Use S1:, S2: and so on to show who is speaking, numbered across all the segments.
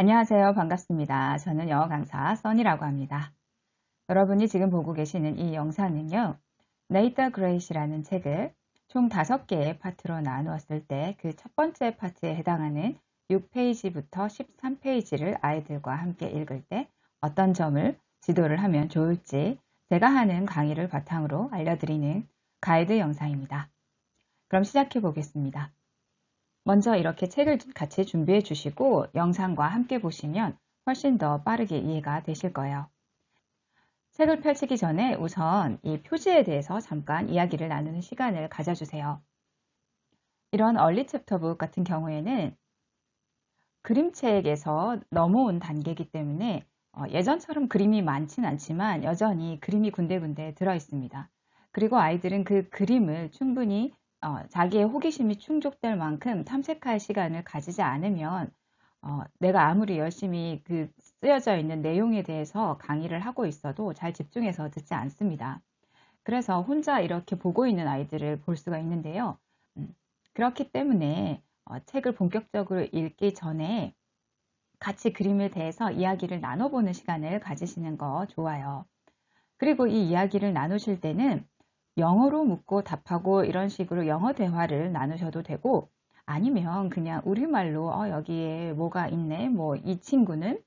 S1: 안녕하세요. 반갑습니다. 저는 영어 강사 써니라고 합니다. 여러분이 지금 보고 계시는 이 영상은요. 네이터 그레이시라는 책을 총 5개의 파트로 나누었을 때 그 첫 번째 파트에 해당하는 6페이지부터 13페이지를 아이들과 함께 읽을 때 어떤 점을 지도를 하면 좋을지 제가 하는 강의를 바탕으로 알려드리는 가이드 영상입니다. 그럼 시작해 보겠습니다. 먼저 이렇게 책을 같이 준비해 주시고 영상과 함께 보시면 훨씬 더 빠르게 이해가 되실 거예요. 책을 펼치기 전에 우선 이 표지에 대해서 잠깐 이야기를 나누는 시간을 가져주세요. 이런 얼리 챕터북 같은 경우에는 그림책에서 넘어온 단계이기 때문에 예전처럼 그림이 많진 않지만 여전히 그림이 군데군데 들어 있습니다. 그리고 아이들은 그 그림을 충분히 자기의 호기심이 충족될 만큼 탐색할 시간을 가지지 않으면 내가 아무리 열심히 그 쓰여져 있는 내용에 대해서 강의를 하고 있어도 잘 집중해서 듣지 않습니다. 그래서 혼자 이렇게 보고 있는 아이들을 볼 수가 있는데요. 그렇기 때문에 책을 본격적으로 읽기 전에 같이 그림에 대해서 이야기를 나눠보는 시간을 가지시는 거 좋아요. 그리고 이 이야기를 나누실 때는 영어로 묻고 답하고 이런 식으로 영어 대화를 나누셔도 되고 아니면 그냥 우리말로 여기에 뭐가 있네, 뭐 이 친구는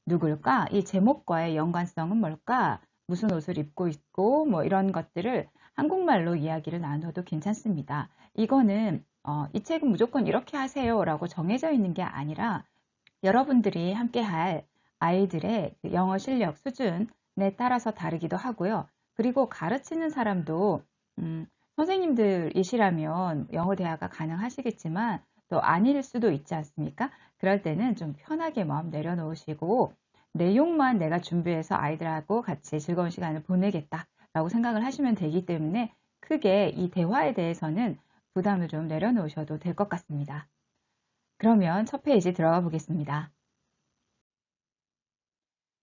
S1: 누굴까, 이 제목과의 연관성은 뭘까, 무슨 옷을 입고 있고 뭐 이런 것들을 한국말로 이야기를 나눠도 괜찮습니다. 이거는 이 책은 무조건 이렇게 하세요 라고 정해져 있는 게 아니라 여러분들이 함께 할 아이들의 영어 실력 수준에 따라서 다르기도 하고요. 그리고 가르치는 사람도 선생님들이시라면 영어 대화가 가능하시겠지만 또 아닐 수도 있지 않습니까? 그럴 때는 좀 편하게 마음 내려놓으시고 내용만 내가 준비해서 아이들하고 같이 즐거운 시간을 보내겠다라고 생각을 하시면 되기 때문에 크게 이 대화에 대해서는 부담을 좀 내려놓으셔도 될 것 같습니다. 그러면 첫 페이지 들어가 보겠습니다.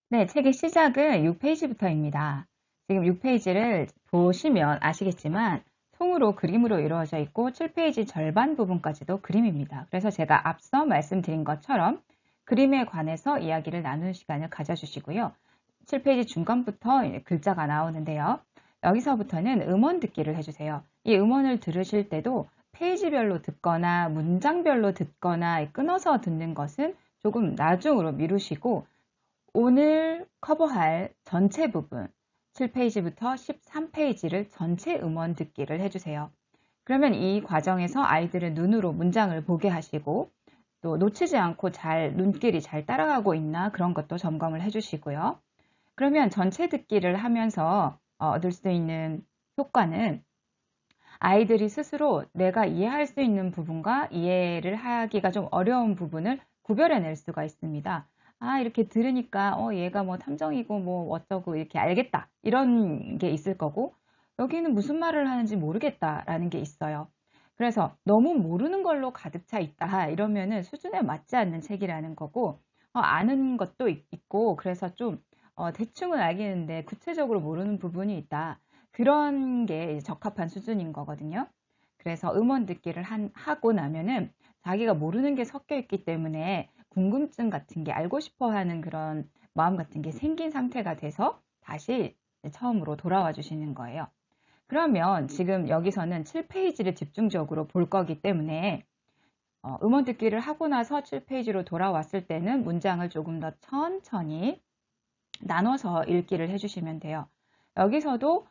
S1: 네, 책의 시작은 6페이지부터입니다. 지금 6페이지를 보시면 아시겠지만 통으로 그림으로 이루어져 있고 7페이지 절반 부분까지도 그림입니다. 그래서 제가 앞서 말씀드린 것처럼 그림에 관해서 이야기를 나누는 시간을 가져주시고요. 7페이지 중간부터 글자가 나오는데요. 여기서부터는 음원 듣기를 해주세요. 이 음원을 들으실 때도 페이지별로 듣거나 문장별로 듣거나 끊어서 듣는 것은 조금 나중으로 미루시고 오늘 커버할 전체 부분 7페이지부터 13페이지를 전체 음원 듣기를 해주세요. 그러면 이 과정에서 아이들의 눈으로 문장을 보게 하시고 또 놓치지 않고 눈길이 잘 따라가고 있나 그런 것도 점검을 해주시고요. 그러면 전체 듣기를 하면서 얻을 수 있는 효과는 아이들이 스스로 내가 이해할 수 있는 부분과 이해를 하기가 좀 어려운 부분을 구별해낼 수가 있습니다. 이렇게 들으니까 얘가 뭐 탐정이고 뭐 어쩌고 이렇게 알겠다 이런 게 있을 거고 여기는 무슨 말을 하는지 모르겠다라는 게 있어요. 그래서 너무 모르는 걸로 가득 차 있다 이러면은 수준에 맞지 않는 책이라는 거고 아는 것도 있고 그래서 좀 대충은 알겠는데 구체적으로 모르는 부분이 있다. 그런 게 적합한 수준인 거거든요. 그래서 음원 듣기를 하고 나면은 자기가 모르는 게 섞여 있기 때문에 궁금증 같은 게 알고 싶어 하는 그런 마음 같은 게 생긴 상태가 돼서 다시 처음으로 돌아와 주시는 거예요. 그러면 지금 여기서는 7페이지를 집중적으로 볼 거기 때문에 음원 듣기를 하고 나서 7페이지로 돌아왔을 때는 문장을 조금 더 천천히 나눠서 읽기를 해주시면 돼요. 여기서도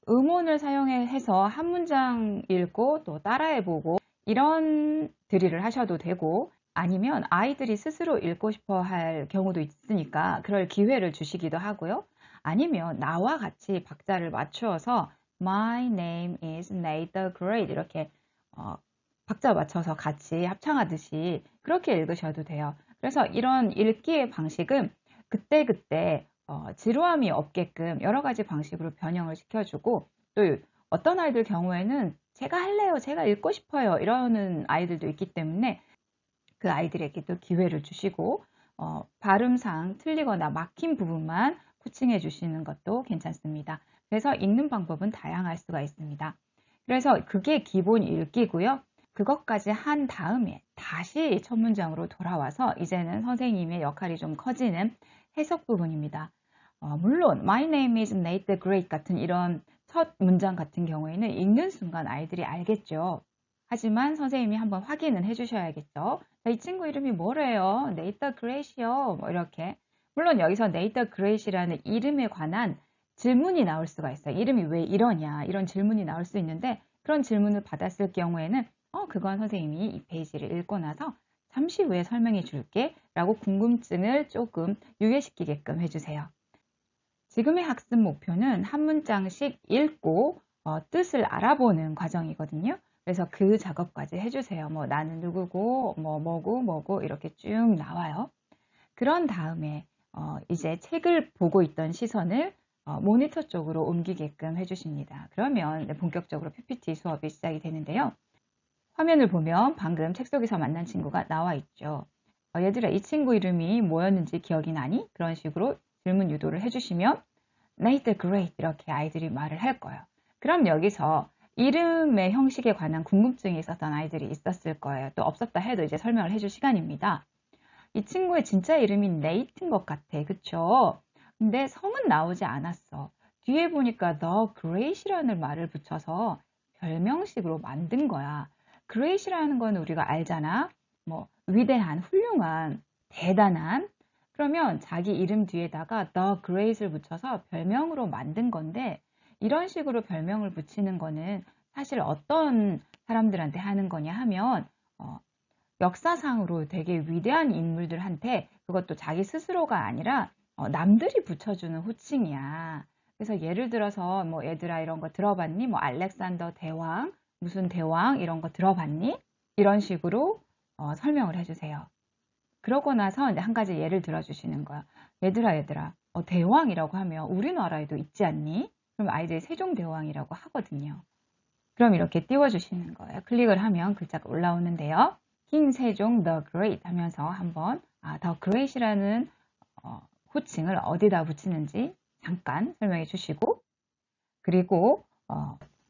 S1: 음원을 사용해서 한 문장 읽고 또 따라해보고 이런 드릴을 하셔도 되고 아니면 아이들이 스스로 읽고 싶어 할 경우도 있으니까 그럴 기회를 주시기도 하고요. 아니면 나와 같이 박자를 맞추어서 My name is Nathan Gray 이렇게 박자 맞춰서 같이 합창하듯이 그렇게 읽으셔도 돼요. 그래서 이런 읽기의 방식은 그때그때 지루함이 없게끔 여러 가지 방식으로 변형을 시켜주고 또 어떤 아이들 경우에는 제가 할래요, 제가 읽고 싶어요 이러는 아이들도 있기 때문에 그 아이들에게도 기회를 주시고 발음상 틀리거나 막힌 부분만 코칭해 주시는 것도 괜찮습니다. 그래서 읽는 방법은 다양할 수가 있습니다. 그래서 그게 기본 읽기고요. 그것까지 한 다음에 다시 첫 문장으로 돌아와서 이제는 선생님의 역할이 좀 커지는 해석 부분입니다. 물론 My name is Nate the Great 같은 이런 첫 문장 같은 경우에는 읽는 순간 아이들이 알겠죠. 하지만 선생님이 한번 확인은 해주셔야겠죠. 이 친구 이름이 뭐래요? Nate the Great이요. 뭐 이렇게. 물론 여기서 Nate the Great이라는 이름에 관한 질문이 나올 수가 있어요. 이름이 왜 이러냐 이런 질문이 나올 수 있는데 그런 질문을 받았을 경우에는 그건 선생님이 이 페이지를 읽고 나서 잠시 후에 설명해 줄게 라고 궁금증을 조금 유예시키게끔 해주세요. 지금의 학습 목표는 한 문장씩 읽고 뜻을 알아보는 과정이거든요. 그래서 그 작업까지 해주세요. 뭐 나는 누구고 뭐고 이렇게 쭉 나와요. 그런 다음에 이제 책을 보고 있던 시선을 모니터 쪽으로 옮기게끔 해주십니다. 그러면 본격적으로 PPT 수업이 시작이 되는데요. 화면을 보면 방금 책 속에서 만난 친구가 나와 있죠. 얘들아 이 친구 이름이 뭐였는지 기억이 나니? 그런 식으로 질문 유도를 해주시면 Nate the Great 이렇게 아이들이 말을 할 거예요. 그럼 여기서 이름의 형식에 관한 궁금증이 있었던 아이들이 있었을 거예요. 또 없었다 해도 이제 설명을 해줄 시간입니다. 이 친구의 진짜 이름이 Nate인 것 같아. 그쵸? 근데 성은 나오지 않았어. 뒤에 보니까 The Great이라는 말을 붙여서 별명식으로 만든 거야. Great이라는 건 우리가 알잖아. 뭐 위대한, 훌륭한, 대단한. 그러면 자기 이름 뒤에다가 The Great을 붙여서 별명으로 만든 건데 이런 식으로 별명을 붙이는 거는 사실 어떤 사람들한테 하는 거냐 하면 역사상으로 되게 위대한 인물들한테 그것도 자기 스스로가 아니라 남들이 붙여주는 호칭이야. 그래서 예를 들어서 뭐 얘들아 이런 거 들어봤니? 뭐 알렉산더 대왕, 무슨 대왕 이런 거 들어봤니? 이런 식으로 설명을 해주세요. 그러고 나서 이제 한 가지 예를 들어주시는 거야. 얘들아 대왕이라고 하면 우리나라에도 있지 않니? 그럼 아이들이 세종대왕이라고 하거든요. 그럼 이렇게 띄워주시는 거예요. 클릭을 하면 글자가 올라오는데요. 킹 세종 the great 하면서 한번 the great이라는 호칭을 어디다 붙이는지 잠깐 설명해 주시고 그리고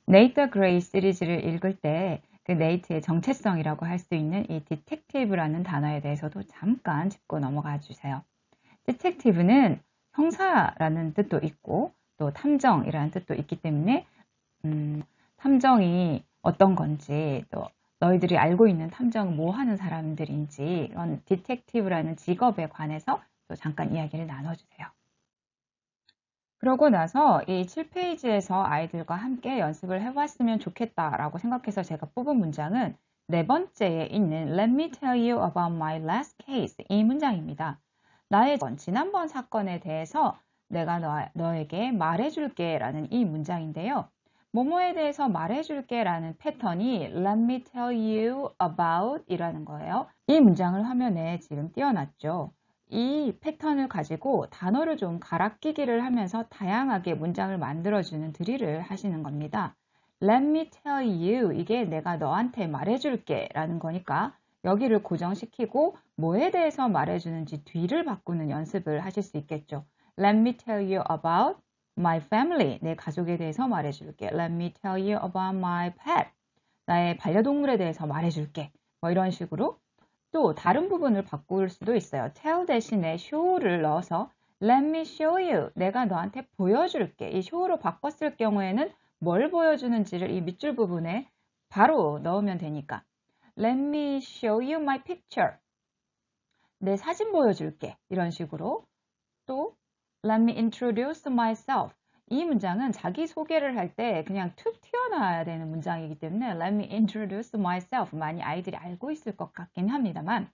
S1: Nate the Great 시리즈를 읽을 때 그 네이트의 정체성이라고 할 수 있는 이 detective라는 단어에 대해서도 잠깐 짚고 넘어가 주세요. detective는 형사라는 뜻도 있고 또 탐정이라는 뜻도 있기 때문에 탐정이 어떤 건지 또 너희들이 알고 있는 탐정은 뭐 하는 사람들인지 이런 디텍티브라는 직업에 관해서 또 잠깐 이야기를 나눠주세요. 그러고 나서 이 7페이지에서 아이들과 함께 연습을 해봤으면 좋겠다라고 생각해서 제가 뽑은 문장은 네 번째에 있는 Let me tell you about my last case 이 문장입니다. 나의 지난번 사건에 대해서 내가 너에게 말해줄게 라는 이 문장인데요. 뭐뭐에 대해서 말해줄게 라는 패턴이 Let me tell you about 이라는 거예요. 이 문장을 화면에 지금 띄워놨죠. 이 패턴을 가지고 단어를 좀 갈아 끼기를 하면서 다양하게 문장을 만들어주는 드릴을 하시는 겁니다. Let me tell you 이게 내가 너한테 말해줄게 라는 거니까 여기를 고정시키고 뭐에 대해서 말해주는지 뒤를 바꾸는 연습을 하실 수 있겠죠. Let me tell you about my family 내 가족에 대해서 말해줄게. Let me tell you about my pet 나의 반려동물에 대해서 말해줄게. 뭐 이런 식으로 또 다른 부분을 바꿀 수도 있어요. tell 대신에 show를 넣어서 let me show you 내가 너한테 보여줄게. 이 show로 바꿨을 경우에는 뭘 보여주는지를 이 밑줄 부분에 바로 넣으면 되니까 let me show you my picture 내 사진 보여줄게. 이런 식으로 또 let me introduce myself 이 문장은 자기소개를 할 때 그냥 툭 튀어나와야 되는 문장이기 때문에 Let me introduce myself 많이 아이들이 알고 있을 것 같긴 합니다만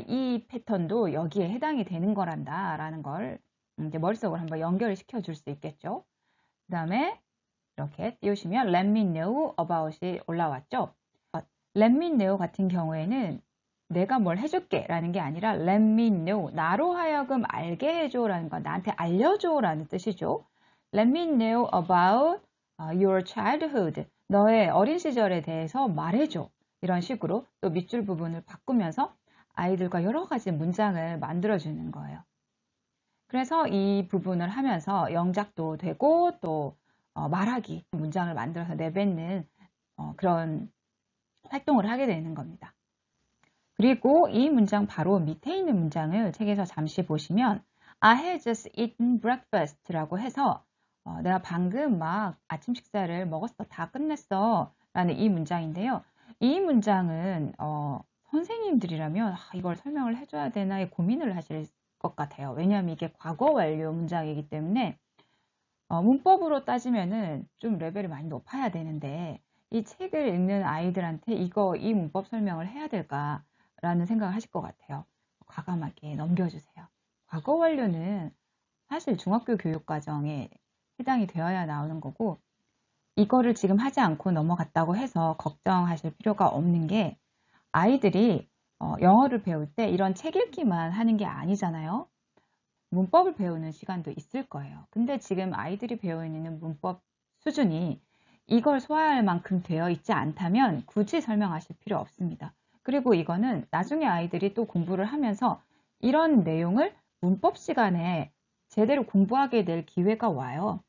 S1: 이 패턴도 여기에 해당이 되는 거란다 라는 걸 이제 머릿속으로 한번 연결을 시켜줄 수 있겠죠. 그 다음에 이렇게 띄우시면 Let me know about이 올라왔죠. Let me know 같은 경우에는 내가 뭘 해줄게 라는 게 아니라 Let me know 나로 하여금 알게 해줘 라는 거 나한테 알려줘 라는 뜻이죠. Let me know about your childhood. 너의 어린 시절에 대해서 말해줘. 이런 식으로 또 밑줄 부분을 바꾸면서 아이들과 여러 가지 문장을 만들어주는 거예요. 그래서 이 부분을 하면서 영작도 되고 또 말하기, 문장을 만들어서 내뱉는 그런 활동을 하게 되는 겁니다. 그리고 이 문장 바로 밑에 있는 문장을 책에서 잠시 보시면 I had just eaten breakfast 라고 해서 내가 방금 막 아침 식사를 먹었어. 다 끝냈어. 라는 이 문장인데요. 이 문장은 선생님들이라면 이걸 설명을 해줘야 되나 고민을 하실 것 같아요. 왜냐하면 이게 과거 완료 문장이기 때문에 문법으로 따지면은 좀 레벨이 많이 높아야 되는데 이 책을 읽는 아이들한테 이 문법 설명을 해야 될까라는 생각을 하실 것 같아요. 과감하게 넘겨주세요. 과거 완료는 사실 중학교 교육과정에 해당이 되어야 나오는 거고 이거를 지금 하지 않고 넘어갔다고 해서 걱정하실 필요가 없는 게 아이들이 영어를 배울 때 이런 책 읽기만 하는 게 아니잖아요. 문법을 배우는 시간도 있을 거예요. 근데 지금 아이들이 배우고 있는 문법 수준이 이걸 소화할 만큼 되어 있지 않다면 굳이 설명하실 필요 없습니다. 그리고 이거는 나중에 아이들이 또 공부를 하면서 이런 내용을 문법 시간에 제대로 공부하게 될 기회가 와요.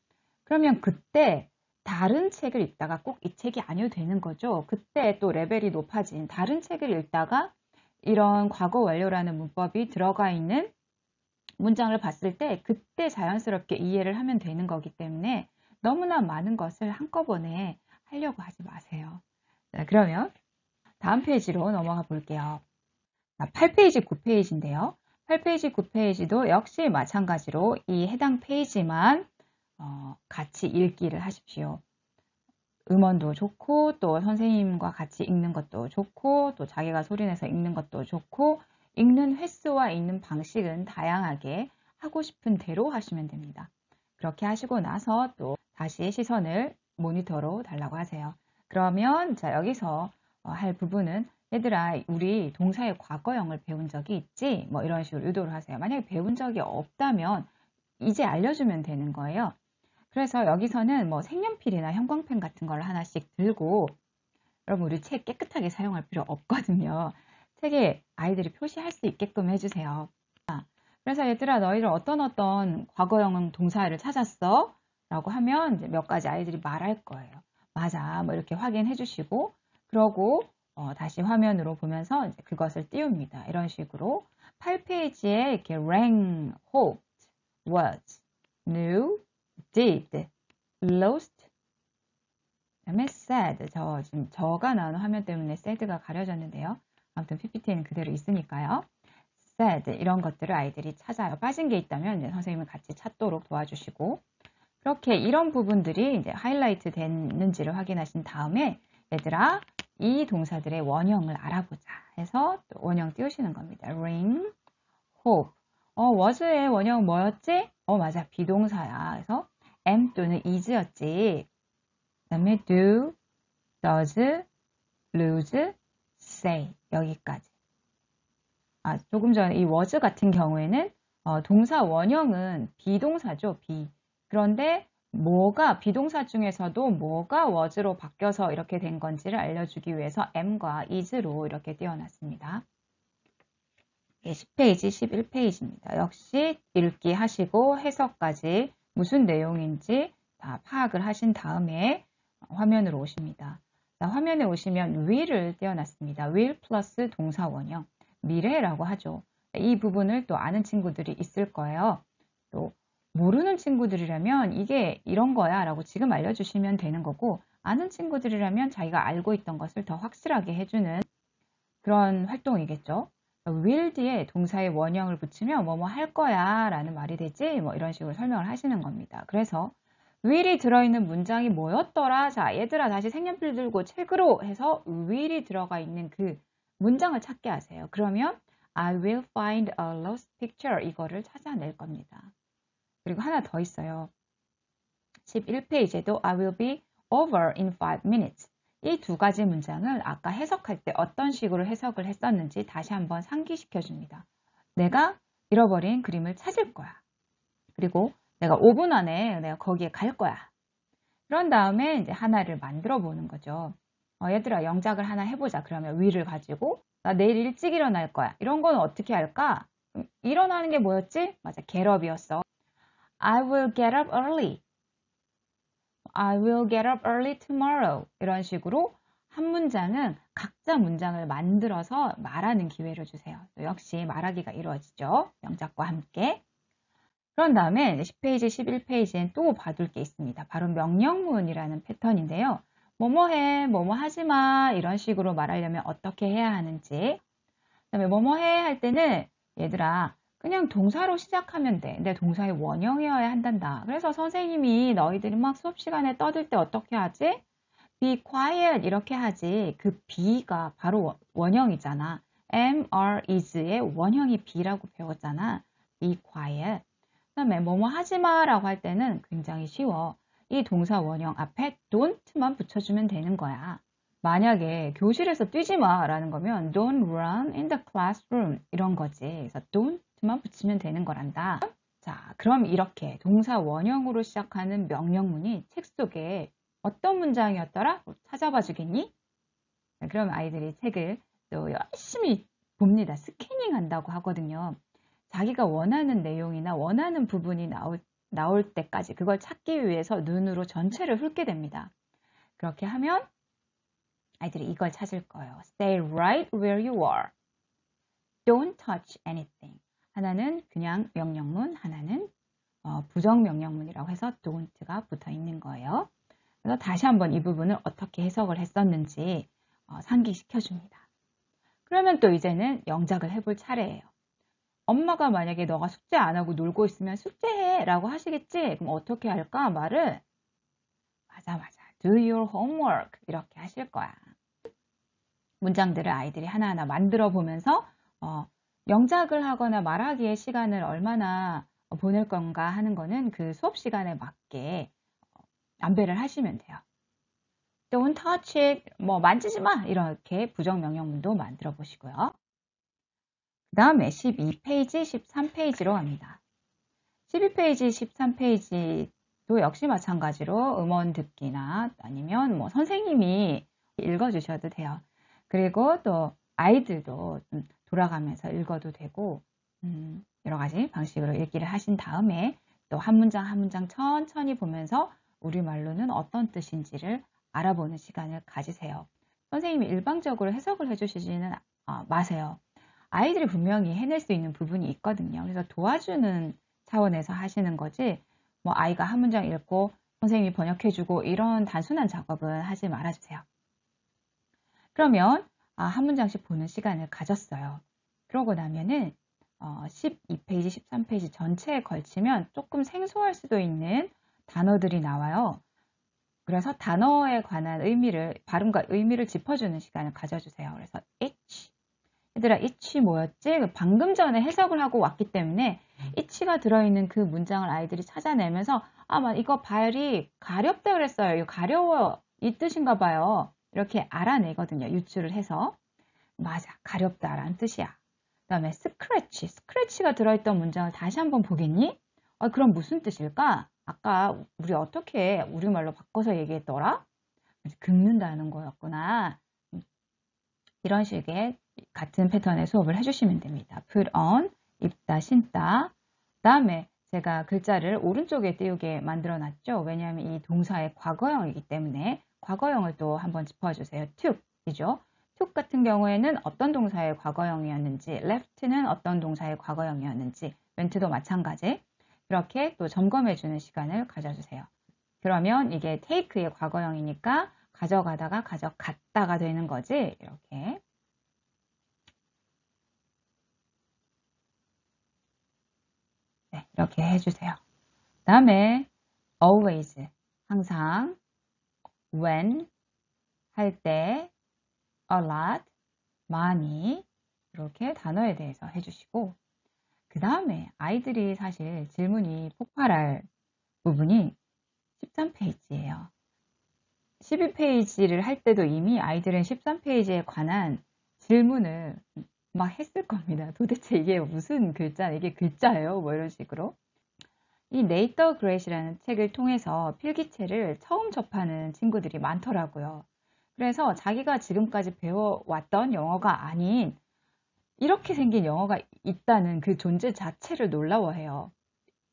S1: 그러면 그때 다른 책을 읽다가 꼭 이 책이 아니어도 되는 거죠. 그때 또 레벨이 높아진 다른 책을 읽다가 이런 과거 완료라는 문법이 들어가 있는 문장을 봤을 때 그때 자연스럽게 이해를 하면 되는 거기 때문에 너무나 많은 것을 한꺼번에 하려고 하지 마세요. 자, 그러면 다음 페이지로 넘어가 볼게요. 8페이지, 9페이지인데요. 8페이지, 9페이지도 역시 마찬가지로 이 해당 페이지만 같이 읽기를 하십시오. 음원도 좋고 또 선생님과 같이 읽는 것도 좋고 또 자기가 소리내서 읽는 것도 좋고 읽는 횟수와 읽는 방식은 다양하게 하고 싶은 대로 하시면 됩니다. 그렇게 하시고 나서 또 다시 시선을 모니터로 달라고 하세요. 그러면 자 여기서 할 부분은 얘들아 우리 동사의 과거형을 배운 적이 있지? 뭐 이런 식으로 유도를 하세요. 만약에 배운 적이 없다면 이제 알려주면 되는 거예요. 그래서 여기서는 뭐 색연필이나 형광펜 같은 걸 하나씩 들고 여러분 우리 책 깨끗하게 사용할 필요 없거든요. 책에 아이들이 표시할 수 있게끔 해주세요. 그래서 얘들아 너희들 어떤 과거형 동사를 찾았어? 라고 하면 이제 몇 가지 아이들이 말할 거예요. 맞아 뭐 이렇게 확인해 주시고 그러고 다시 화면으로 보면서 이제 그것을 띄웁니다. 이런 식으로 8페이지에 이렇게 rang, hoped, was, knew, did, lost, 그다음에 sad. 지금 저가 나오는 화면 때문에 sad가 가려졌는데요. 아무튼 PPT는 그대로 있으니까요. sad 이런 것들을 아이들이 찾아요. 빠진 게 있다면 이제 선생님이 같이 찾도록 도와주시고 그렇게 이런 부분들이 이제 하이라이트 됐는지를 확인하신 다음에 얘들아 이 동사들의 원형을 알아보자 해서 또 원형 띄우시는 겁니다. ring, hope. was의 원형은 뭐였지? 맞아. 비동사야. 그래서 am 또는 is였지. 그 다음에 do, does, lose, say. 여기까지. 조금 전에 이 was 같은 경우에는 동사 원형은 비동사죠. be. 그런데 비동사 중에서도 뭐가 was로 바뀌어서 이렇게 된 건지를 알려주기 위해서 am과 is로 이렇게 띄워놨습니다. 10페이지, 11페이지입니다. 역시 읽기 하시고 해석까지 무슨 내용인지 다 파악을 하신 다음에 화면으로 오십니다. 자, 화면에 오시면 will을 띄워놨습니다. will 플러스 동사 원형, 미래라고 하죠. 이 부분을 또 아는 친구들이 있을 거예요. 또 모르는 친구들이라면 이게 이런 거야 라고 지금 알려주시면 되는 거고 아는 친구들이라면 자기가 알고 있던 것을 더 확실하게 해주는 그런 활동이겠죠. will 뒤에 동사의 원형을 붙이면 뭐뭐 할 거야 라는 말이 되지 뭐 이런 식으로 설명을 하시는 겁니다. 그래서 will이 들어있는 문장이 뭐였더라? 자, 얘들아 다시 색연필 들고 책으로 해서 will이 들어가 있는 그 문장을 찾게 하세요. 그러면 I will find a lost picture 이거를 찾아낼 겁니다. 그리고 하나 더 있어요. 11페이지에도 I will be over in 5 minutes. 이 두 가지 문장을 아까 해석할 때 어떤 식으로 해석을 했었는지 다시 한번 상기시켜 줍니다. 내가 잃어버린 그림을 찾을 거야. 그리고 내가 5분 안에 내가 거기에 갈 거야. 그런 다음에 이제 하나를 만들어 보는 거죠. 얘들아 영작을 하나 해보자. 그러면 will을 가지고 나 내일 일찍 일어날 거야. 이런 건 어떻게 할까? 일어나는 게 뭐였지? 맞아, get up이었어. I will get up early. I will get up early tomorrow. 이런 식으로 한 문장은 각자 문장을 만들어서 말하는 기회를 주세요. 역시 말하기가 이루어지죠. 명작과 함께. 그런 다음에 10페이지, 11페이지엔 또 봐둘 게 있습니다. 바로 명령문이라는 패턴인데요. 뭐뭐 해, 뭐뭐 하지 마 이런 식으로 말하려면 어떻게 해야 하는지. 그다음에 뭐뭐 해 할 때는 얘들아 그냥 동사로 시작하면 돼. 근데 동사의 원형이어야 한단다. 그래서 선생님이 너희들이 막 수업 시간에 떠들 때 어떻게 하지? Be quiet 이렇게 하지. 그 be가 바로 원형이잖아. am, are, is의 원형이 be라고 배웠잖아. Be quiet. 그다음에 뭐뭐 하지 마라고 할 때는 굉장히 쉬워. 이 동사 원형 앞에 don't만 붙여주면 되는 거야. 만약에 교실에서 뛰지 마라는 거면 don't run in the classroom 이런 거지. 그래서 don't만 붙이면 되는 거란다. 자, 그럼 이렇게 동사 원형으로 시작하는 명령문이 책 속에 어떤 문장이었더라? 찾아봐 주겠니? 그럼 아이들이 책을 또 열심히 봅니다. 스캐닝 한다고 하거든요. 자기가 원하는 내용이나 원하는 부분이 나올 때까지 그걸 찾기 위해서 눈으로 전체를 훑게 됩니다. 그렇게 하면 아이들이 이걸 찾을 거예요. Stay right where you are. Don't touch anything. 하나는 그냥 명령문, 하나는 부정 명령문이라고 해서 don't가 붙어 있는 거예요. 그래서 다시 한번 이 부분을 어떻게 해석을 했었는지 상기시켜 줍니다. 그러면 또 이제는 영작을 해볼 차례예요. 엄마가 만약에 너가 숙제 안 하고 놀고 있으면 숙제해 라고 하시겠지? 그럼 어떻게 할까? 말을 맞아. Do your homework 이렇게 하실 거야. 문장들을 아이들이 하나하나 만들어 보면서 영작을 하거나 말하기의 시간을 얼마나 보낼 건가 하는 거는 그 수업 시간에 맞게 안배를 하시면 돼요. Don't touch it, 만지지 마 이렇게 부정 명령문도 만들어 보시고요. 그 다음에 12페이지, 13페이지로 갑니다. 12페이지, 13페이지도 역시 마찬가지로 음원 듣기나 아니면 선생님이 읽어주셔도 돼요. 그리고 또 아이들도 돌아가면서 읽어도 되고 여러 가지 방식으로 읽기를 하신 다음에 또 한 문장 한 문장 천천히 보면서 우리말로는 어떤 뜻인지를 알아보는 시간을 가지세요. 선생님이 일방적으로 해석을 해주시지는 마세요. 아이들이 분명히 해낼 수 있는 부분이 있거든요. 그래서 도와주는 차원에서 하시는 거지 아이가 한 문장 읽고 선생님이 번역해주고 이런 단순한 작업은 하지 말아주세요. 그러면 한 문장씩 보는 시간을 가졌어요. 그러고 나면은 12페이지, 13페이지 전체에 걸치면 조금 생소할 수도 있는 단어들이 나와요. 그래서 단어에 관한 발음과 의미를 짚어주는 시간을 가져주세요. 그래서 itch. 얘들아, itch 뭐였지? 방금 전에 해석을 하고 왔기 때문에 itch가 들어있는 그 문장을 아이들이 찾아내면서 이거 발이 가렵다 그랬어요. 이거 가려워요. 이 뜻인가 봐요. 이렇게 알아내거든요. 유추를 해서. 맞아, 가렵다라는 뜻이야. 그 다음에 스크래치가 들어있던 문장을 다시 한번 보겠니? 그럼 무슨 뜻일까? 아까 우리 어떻게 우리말로 바꿔서 얘기했더라? 긁는다는 거였구나. 이런 식의 같은 패턴의 수업을 해주시면 됩니다. put on, 입다, 신다. 그 다음에 제가 글자를 오른쪽에 띄우게 만들어 놨죠. 왜냐하면 이 동사의 과거형이기 때문에 과거형을 또 한번 짚어주세요. took이죠. took 같은 경우에는 어떤 동사의 과거형이었는지, left는 어떤 동사의 과거형이었는지, went도 마찬가지. 이렇게 또 점검해주는 시간을 가져주세요. 그러면 이게 take의 과거형이니까 가져가다가 가져갔다가 되는 거지. 이렇게. 네, 이렇게 해주세요. 그 다음에 always, 항상, when, 할 때, a lot, 많이, 이렇게 단어에 대해서 해주시고 그 다음에 아이들이 사실 질문이 폭발할 부분이 13페이지예요. 12페이지를 할 때도 이미 아이들은 13페이지에 관한 질문을 막 했을 겁니다. 도대체 이게 무슨 글자, 이게 글자예요? 이런 식으로. 이 네이터 그레이시라는 책을 통해서 필기체를 처음 접하는 친구들이 많더라고요. 그래서 자기가 지금까지 배워왔던 영어가 아닌 이렇게 생긴 영어가 있다는 그 존재 자체를 놀라워해요.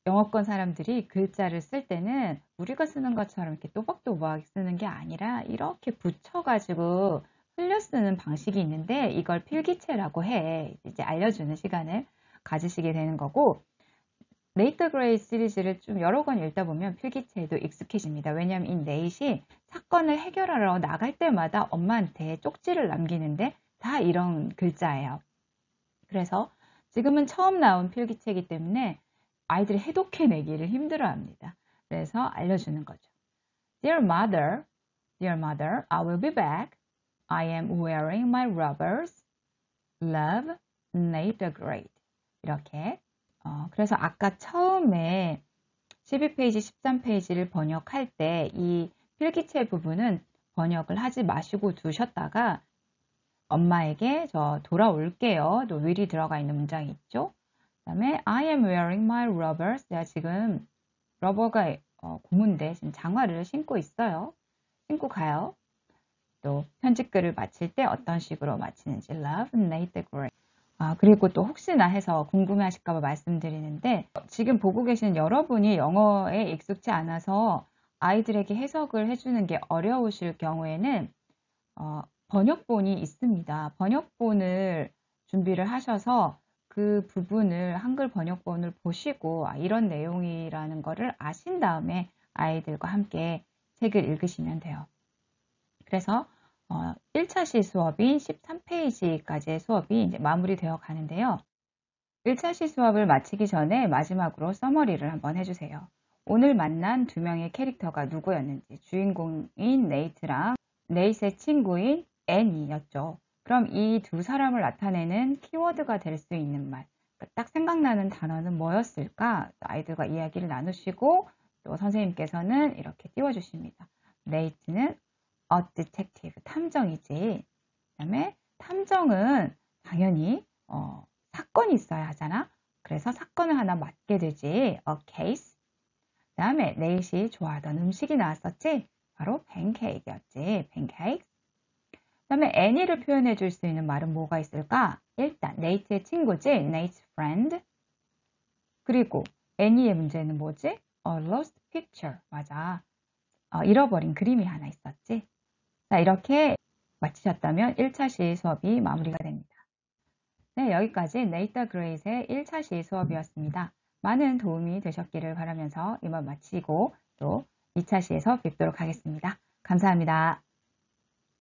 S1: 영어권 사람들이 글자를 쓸 때는 우리가 쓰는 것처럼 이렇게 또박또박 쓰는 게 아니라 이렇게 붙여가지고 흘려 쓰는 방식이 있는데 이걸 필기체라고 해. 이제 알려주는 시간을 가지시게 되는 거고, 네이터 그레이 시리즈를 좀 여러 권 읽다 보면 필기체에도 익숙해집니다. 왜냐하면 이 네이시 사건을 해결하러 나갈 때마다 엄마한테 쪽지를 남기는데 다 이런 글자예요. 그래서 지금은 처음 나온 필기체이기 때문에 아이들이 해독해내기를 힘들어합니다. 그래서 알려주는 거죠. Dear mother, I will be back. I am wearing my rubbers. Love, Nate the Great. 이렇게. 그래서 아까 처음에 12페이지, 13페이지를 번역할 때 이 필기체 부분은 번역을 하지 마시고 두셨다가 엄마에게 저 돌아올게요. 또 will이 들어가 있는 문장이 있죠. 그 다음에 I am wearing my rubbers. 내가 지금 러버가 고무인데 지금 장화를 신고 있어요. 신고 가요. 또 편집글을 마칠 때 어떤 식으로 마치는지 Love, Nate the Great. 그리고 또 혹시나 해서 궁금해 하실까 봐 말씀드리는데 지금 보고 계시는 여러분이 영어에 익숙치 않아서 아이들에게 해석을 해주는 게 어려우실 경우에는 번역본이 있습니다. 번역본을 준비를 하셔서 그 부분을 한글 번역본을 보시고 이런 내용이라는 거를 아신 다음에 아이들과 함께 책을 읽으시면 돼요. 그래서 1차 시 수업인 13페이지까지의 수업이 이제 마무리되어 가는데요. 1차 시 수업을 마치기 전에 마지막으로 서머리를 한번 해주세요. 오늘 만난 두 명의 캐릭터가 누구였는지, 주인공인 네이트랑 네이트의 친구인 애니였죠. 그럼 이 두 사람을 나타내는 키워드가 될 수 있는 말, 딱 생각나는 단어는 뭐였을까? 아이들과 이야기를 나누시고 또 선생님께서는 이렇게 띄워주십니다. 네이트는 a detective, 탐정이지. 그 다음에 탐정은 당연히 사건이 있어야 하잖아. 그래서 사건을 하나 맡게 되지. A case. 그 다음에 네이시 좋아하던 음식이 나왔었지. 바로 팬케이크였지. 팬케이크. 그 다음에 애니를 표현해 줄 수 있는 말은 뭐가 있을까? 일단 네이트의 친구지. Nate's friend. 그리고 애니의 문제는 뭐지? A lost picture. 맞아. 잃어버린 그림이 하나 있었지. 자, 이렇게 마치셨다면 1차 시 수업이 마무리가 됩니다. 네, 여기까지 네이터 그레이트의 1차 시 수업이었습니다. 많은 도움이 되셨기를 바라면서 이만 마치고 또 2차 시에서 뵙도록 하겠습니다. 감사합니다.